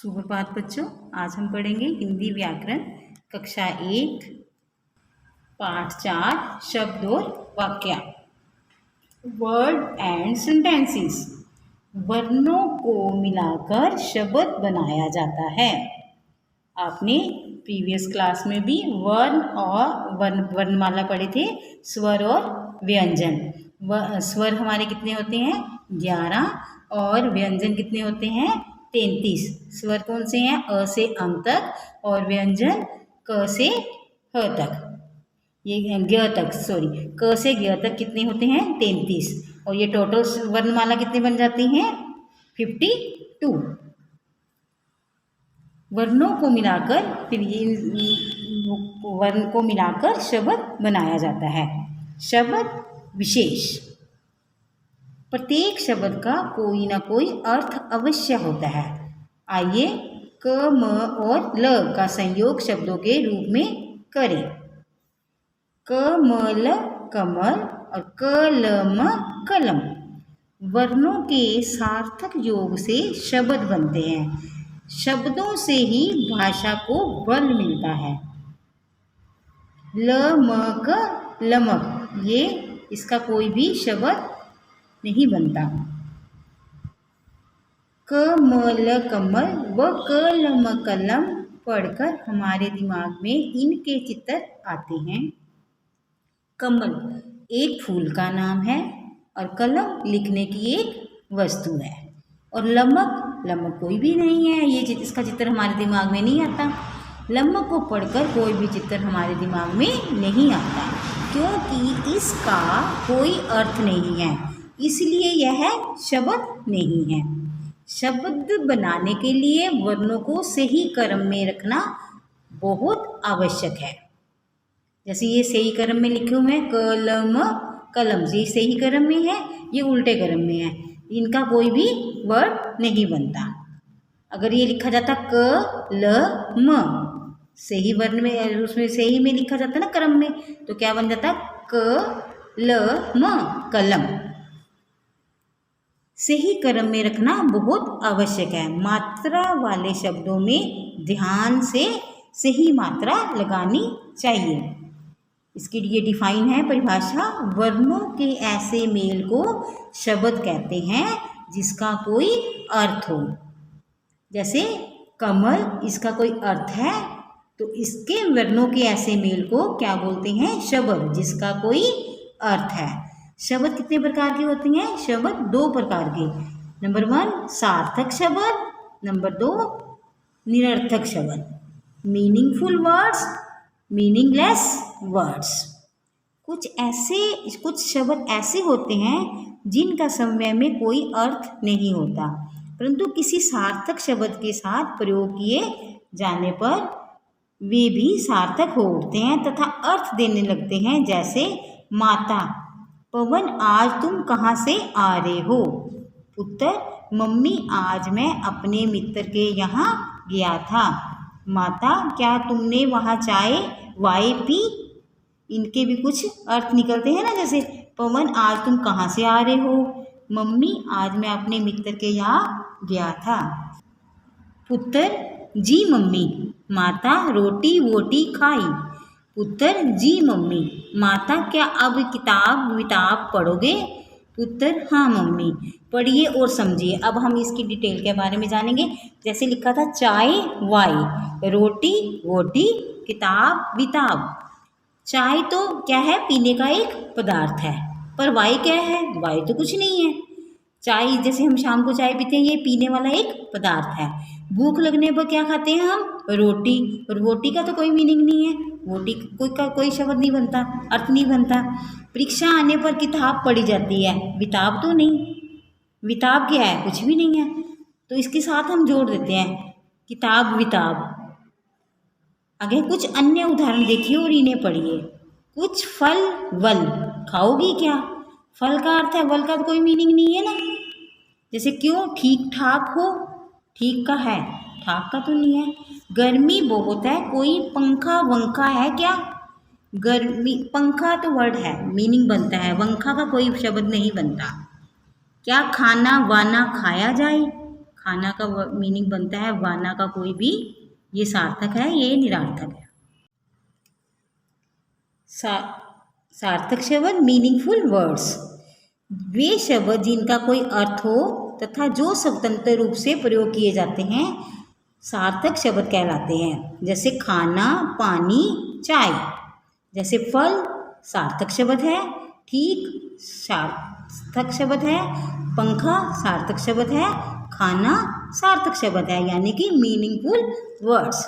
सुप्रभात बच्चों, आज हम पढ़ेंगे हिंदी व्याकरण कक्षा 1 पाठ 4 शब्द और वाक्य। Word and sentences. वर्णों को मिलाकर शब्द बनाया जाता है। आपने प्रीवियस क्लास में भी वर्ण और वर्णमाला पढ़े थे, स्वर और व्यंजन। स्वर हमारे कितने होते हैं? 11 और व्यंजन कितने होते हैं? 33। स्वर कौन से हैं? अ से अं तक और व्यंजन क से ह तक, ये ग तक, सॉरी क से ग तक कितने होते हैं? 33। और ये टोटल वर्णमाला कितने बन जाती हैं? 52। वर्णों को मिलाकर फिर ये वर्ण को मिलाकर शब्द बनाया जाता है। शब्द विशेष। प्रत्येक शब्द का कोई ना कोई अर्थ अवश्य होता है। आइए क, म और ल का संयोग शब्दों के रूप में करें। कमल कमल और कलम कलम। वर्णों के सार्थक योग से शब्द बनते हैं। शब्दों से ही भाषा को बल मिलता है। लमक लमक, ये इसका कोई भी शब्द नहीं बनता। कमल कमल व कलम कलम पढ़कर हमारे दिमाग में इनके चित्र आते हैं। कमल एक फूल का नाम है और कलम लिखने की एक वस्तु है। और लमक, लमक कोई भी नहीं है, ये इसका चित्र हमारे दिमाग में नहीं आता। लमक को पढ़कर कोई भी चित्र हमारे दिमाग में नहीं आता, क्योंकि इसका कोई अर्थ नहीं है, इसलिए यह शब्द नहीं है। शब्द बनाने के लिए वर्णों को सही क्रम में रखना बहुत आवश्यक है। जैसे ये सही क्रम में लिखे हुए हैं, कलम कलम, ये सही क्रम में है, ये उल्टे क्रम में है, इनका कोई भी वर्ड नहीं बनता। अगर ये लिखा जाता क ल म, सही वर्ण में, उसमें सही में लिखा जाता ना क्रम में, तो क्या बन जाता? क ल म कलम। सही क्रम में रखना बहुत आवश्यक है। मात्रा वाले शब्दों में ध्यान से सही मात्रा लगानी चाहिए। इसके लिए डिफाइन है परिभाषा। वर्णों के ऐसे मेल को शब्द कहते हैं जिसका कोई अर्थ हो। जैसे कमल, इसका कोई अर्थ है, तो इसके वर्णों के ऐसे मेल को क्या बोलते हैं? शब्द, जिसका कोई अर्थ है। शब्द कितने प्रकार के होते हैं? शब्द 2 प्रकार के। नंबर 1 सार्थक शब्द, नंबर 2 निरर्थक शब्द। Meaningful words, meaningless words. कुछ शब्द ऐसे होते हैं जिनका समय में कोई अर्थ नहीं होता, परंतु किसी सार्थक शब्द के साथ प्रयोग किए जाने पर वे भी सार्थक हो उठते हैं तथा अर्थ देने लगते हैं। जैसे माता, पवन आज तुम कहाँ से आ रहे हो? पुत्र, मम्मी आज मैं अपने मित्र के यहाँ गया था। माता, क्या तुमने वहाँ चाय वाय पी? इनके भी कुछ अर्थ निकलते हैं ना, जैसे पवन आज तुम कहाँ से आ रहे हो? मम्मी, आज मैं अपने मित्र के यहाँ गया था। पुत्र, जी मम्मी। माता, रोटी वोटी खाई? पुत्र, जी मम्मी। माता, क्या अब किताब पढ़ोगे? पुत्र, हाँ मम्मी। पढ़िए और समझिए। अब हम इसकी डिटेल के बारे में जानेंगे। जैसे लिखा था चाय वाय, रोटी वोटी, किताब विताब। चाय तो क्या है? पीने का एक पदार्थ है, पर वाय क्या है? वाय तो कुछ नहीं है। चाय, जैसे हम शाम को चाय पीते हैं, ये पीने वाला एक पदार्थ है। भूख लगने पर क्या खाते हैं हम? रोटी। और रोटी का तो कोई मीनिंग नहीं है, रोटी का कोई शब्द नहीं बनता, अर्थ नहीं बनता। परीक्षा आने पर किताब पढ़ी जाती है, विताब तो नहीं। विताब क्या है? कुछ भी नहीं है, तो इसके साथ हम जोड़ देते हैं किताब विताब। आगे कुछ अन्य उदाहरण देखिए और इन्हें पढ़िए। कुछ फल वल, खाओगी क्या? फल का अर्थ है, वल का तो कोई मीनिंग नहीं है ना। जैसे क्यों? ठीक ठाक हो, ठीक का है, ठाक का तो नहीं है। गर्मी बहुत है, कोई पंखा वंखा है क्या? गर्मी, पंखा तो वर्ड है, मीनिंग बनता है, वंखा का कोई शब्द नहीं बनता। क्या खाना वाना खाया जाए? खाना का मीनिंग बनता है वाना का कोई भी, ये सार्थक है, ये निरार्थक है। सार्थक शब्द मीनिंगफुल वर्ड्स, वे शब्द जिनका कोई अर्थ हो तथा जो स्वतंत्र रूप से प्रयोग किए जाते हैं सार्थक शब्द कहलाते हैं। जैसे खाना, पानी, चाय। जैसे फल सार्थक शब्द है, ठीक सार्थक शब्द है, पंखा सार्थक शब्द है, खाना सार्थक शब्द है, यानी कि मीनिंगफुल वर्ड्स।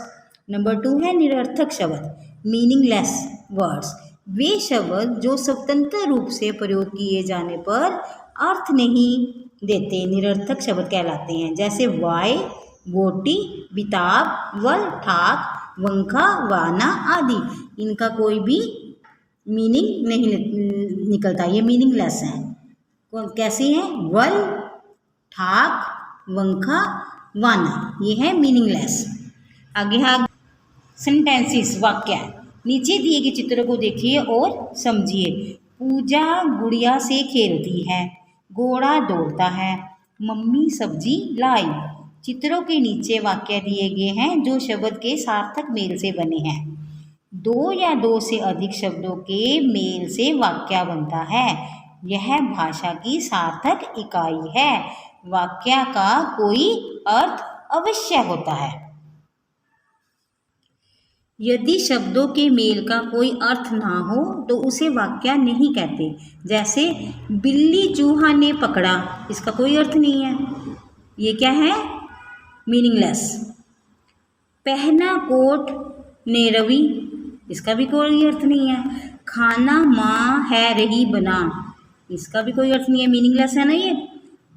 नंबर 2 है निरर्थक शब्द, मीनिंगलेस वर्ड्स, वे शब्द जो स्वतंत्र रूप से प्रयोग किए जाने पर अर्थ नहीं देते निरर्थक शब्द कहलाते हैं। जैसे वाय, बोटी, बिताब, वल, ठाक, वंखा, वाना आदि, इनका कोई भी मीनिंग नहीं निकलता, ये मीनिंगलेस हैं। कैसी हैं? वल, ठाक, वंखा, वाना, ये है मीनिंगलेस। आगे है सेंटेंसेस, वाक्य। नीचे दिए गए चित्रों को देखिए और समझिए। पूजा गुड़िया से खेलती है, घोड़ा दौड़ता है, मम्मी सब्जी लाई। चित्रों के नीचे वाक्य दिए गए हैं जो शब्द के सार्थक मेल से बने हैं। 2 या 2 से अधिक शब्दों के मेल से वाक्य बनता है। यह भाषा की सार्थक इकाई है। वाक्य का कोई अर्थ अवश्य होता है। यदि शब्दों के मेल का कोई अर्थ ना हो तो उसे वाक्य नहीं कहते। जैसे बिल्ली चूहा ने पकड़ा, इसका कोई अर्थ नहीं है, ये क्या है? मीनिंगलेस। पहना कोट ने रवि, इसका भी कोई अर्थ नहीं है। खाना माँ है रही बना, इसका भी कोई अर्थ नहीं है, मीनिंगलेस है ना ये।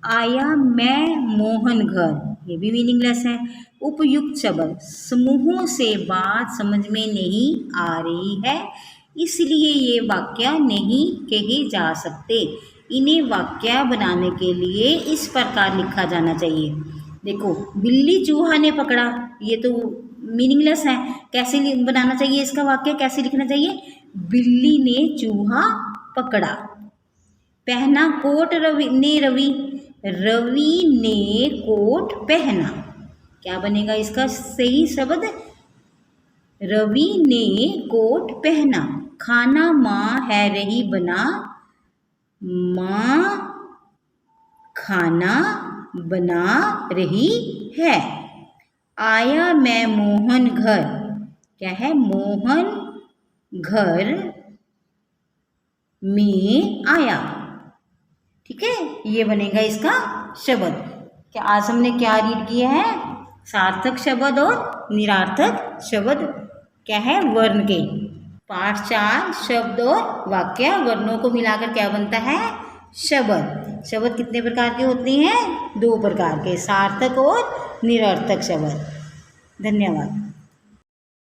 आया मैं मोहन घर, ये भी मीनिंगलेस है। उपयुक्त शब्द, समूहों से बात समझ में नहीं आ रही है इसलिए ये वाक्य नहीं कहे जा सकते। इन्हें वाक्य बनाने के लिए इस प्रकार लिखा जाना चाहिए। देखो, बिल्ली चूहा ने पकड़ा, ये तो मीनिंगलेस है। कैसे बनाना चाहिए इसका वाक्य, कैसे लिखना चाहिए? बिल्ली ने चूहा पकड़ा। पहना कोट रवि ने रवि, रवि ने कोट पहना। क्या बनेगा इसका सही शब्द? रवि ने कोट पहना। खाना माँ है रही बना, माँ खाना बना रही है। आया मैं मोहन घर, क्या है? मोहन घर में आया। ठीक है, ये बनेगा इसका शब्द। क्या आज हमने क्या रीड किया है? सार्थक शब्द और निरार्थक शब्द क्या है? वर्ण के। पाठ 4 शब्द और वाक्य, वर्णों को मिलाकर क्या बनता है? शब्द। शब्द कितने प्रकार के होते हैं? 2 प्रकार के, सार्थक और निरर्थक शब्द। धन्यवाद।